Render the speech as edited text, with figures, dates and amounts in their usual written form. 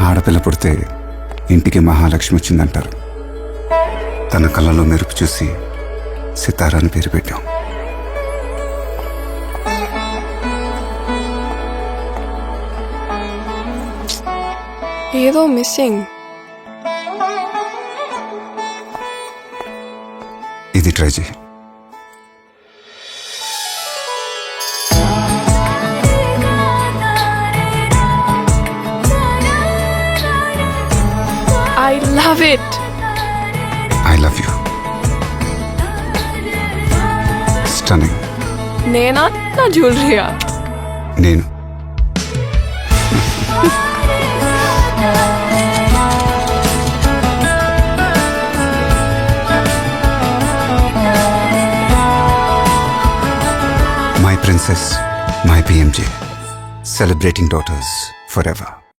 ఆడపిల్ల పుడితే ఇంటికి మహాలక్ష్మి వచ్చిందంటారు. తన కళ్ళలో మెరుపు చూసి సితారా అని పేరు పెట్టాం. ఏదో మిస్సింగ్. ఇది ట్రై చేయి. I love it. I love you. Stunning. నేనా నా జ్యువెలరీయా? నేను My princess, my PMJ, celebrating daughters forever.